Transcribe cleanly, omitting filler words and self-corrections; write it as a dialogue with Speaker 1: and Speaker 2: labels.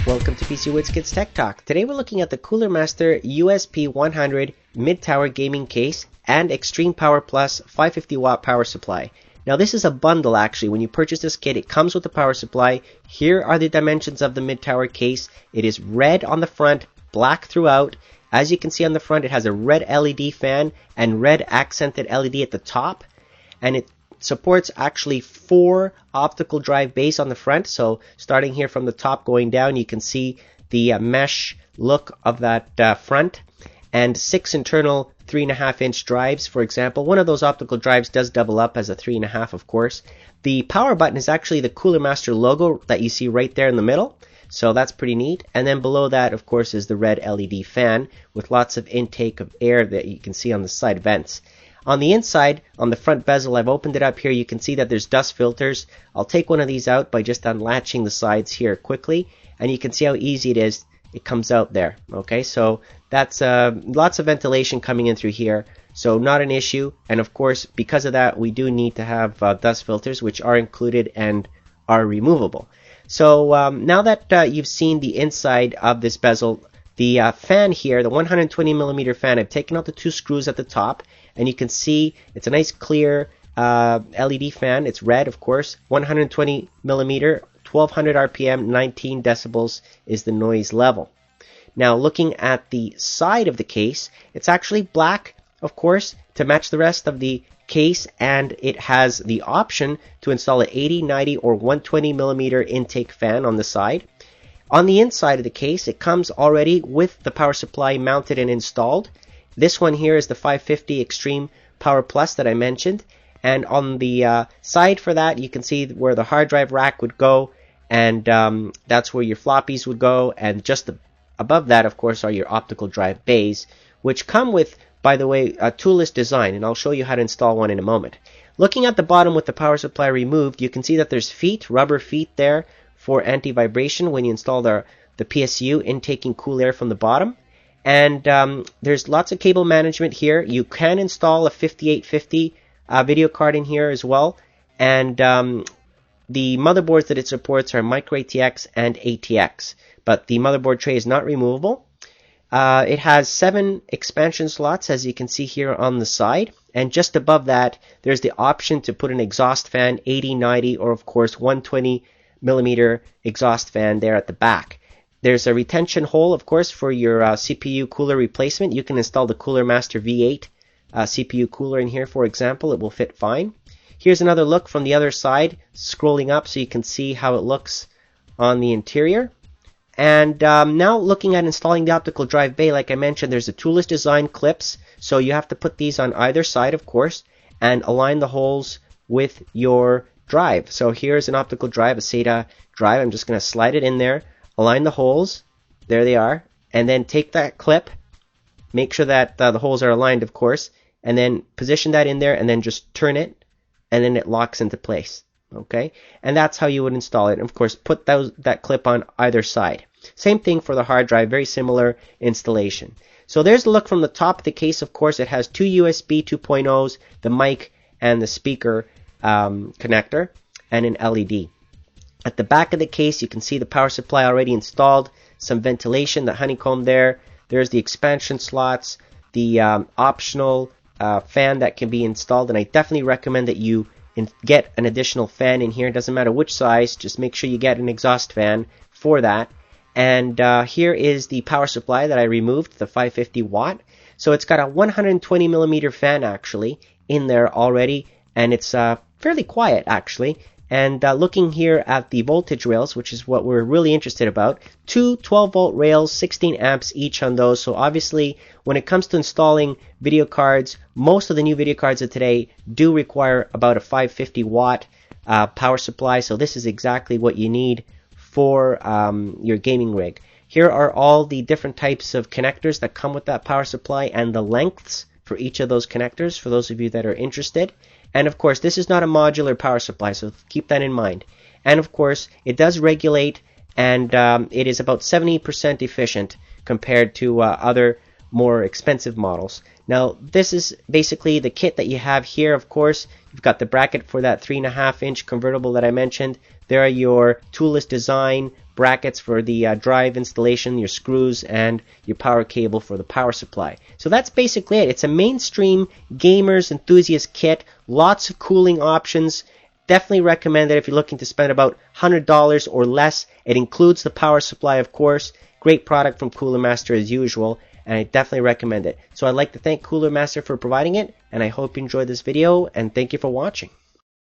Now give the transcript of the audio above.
Speaker 1: Welcome to PC WizKids Tech Talk. Today we're looking at the Cooler Master USP 100 mid-tower gaming case and eXtreme Power Plus 550 watt power supply. Now this is a bundle actually. When you purchase this kit, it comes with the power supply. Here are the dimensions of the mid-tower case. It is red on the front, black throughout. As you can see on the front, it has a red LED fan and red accented LED at the top. And it supports actually 4 optical drive bays on the front. So starting here from the top going down, you can see the mesh look of that front, and 6 internal 3.5-inch drives. For example, one of those optical drives does double up as a 3.5, of course. The power button is actually the Cooler Master logo that you see right there in the middle. So that's pretty neat. And then below that, of course, is the red LED fan with lots of intake of air that you can see on the side vents. On the inside, on the front bezel, I've opened it up here. You can see that there's dust filters. I'll take one of these out by just unlatching the sides here quickly, and you can see how easy it is. It comes out there. Okay, so that's lots of ventilation coming in through here, so not an issue. And of course, because of that, we do need to have dust filters, which are included and are removable. So now that you've seen the inside of this bezel, the fan here, the 120 millimeter fan, I've taken out the 2 screws at the top, and you can see it's a nice clear LED fan. It's red, of course, 120 millimeter, 1200 RPM, 19 decibels is the noise level. Now looking at the side of the case, it's actually black, of course, to match the rest of the case, and it has the option to install an 80, 90, or 120 millimeter intake fan on the side. On the inside of the case, it comes already with the power supply mounted and installed. This one here is the 550 eXtreme Power Plus that I mentioned. And on the side for that, you can see where the hard drive rack would go, and that's where your floppies would go. And just above that, of course, are your optical drive bays, which come with, by the way, a toolless design, and I'll show you how to install one in a moment. Looking at the bottom with the power supply removed, you can see that there's feet, rubber feet there for anti-vibration when you install the PSU, intaking cool air from the bottom. And there's lots of cable management here. You can install a 5850 video card in here as well. And the motherboards that it supports are micro ATX and ATX. But the motherboard tray is not removable. It has 7 expansion slots, as you can see here on the side. And just above that, there's the option to put an exhaust fan, 80, 90, or of course 120 millimeter exhaust fan there at the back. There's a retention hole, of course, for your CPU cooler replacement. You can install the Cooler Master V8 CPU cooler in here, for example. It will fit fine. Here's another look from the other side, scrolling up so you can see how it looks on the interior. And now looking at installing the optical drive bay, like I mentioned, there's a toolless design clips. So you have to put these on either side, of course, and align the holes with your drive. So here's an optical drive, a SATA drive. I'm just going to slide it in there. Align the holes, there they are, and then take that clip, make sure that the holes are aligned, of course, and then position that in there, and then just turn it, and then it locks into place, okay? And that's how you would install it, and of course, put that clip on either side. Same thing for the hard drive, very similar installation. So there's the look from the top of the case. Of course, it has 2 USB 2.0s, the mic and the speaker connector, and an LED. At the back of the case, you can see the power supply already installed, some ventilation, the honeycomb there. There's the expansion slots, the optional fan that can be installed, and I definitely recommend that you get an additional fan in here. It doesn't matter which size, just make sure you get an exhaust fan for that. And here is the power supply that I removed, the 550 watt. So it's got a 120 millimeter fan actually in there already, and it's fairly quiet actually. And looking here at the voltage rails, which is what we're really interested about, 2 12-volt rails, 16 amps each on those. So obviously, when it comes to installing video cards, most of the new video cards of today do require about a 550 watt power supply. So this is exactly what you need for your gaming rig. Here are all the different types of connectors that come with that power supply and the lengths for each of those connectors for those of you that are interested. And of course, this is not a modular power supply, so keep that in mind. And of course, it does regulate, and it is about 70% efficient compared to other more expensive models. Now, this is basically the kit that you have here, of course. You've got the bracket for that 3.5-inch convertible that I mentioned. There are your toolless design brackets for the drive installation, your screws, and your power cable for the power supply. So that's basically it. It's a mainstream gamers enthusiast kit, lots of cooling options. Definitely recommend it if you're looking to spend about $100 or less. It includes the power supply, of course. Great product from Cooler Master as usual, and I definitely recommend it. So I'd like to thank Cooler Master for providing it, and I hope you enjoyed this video, and thank you for watching.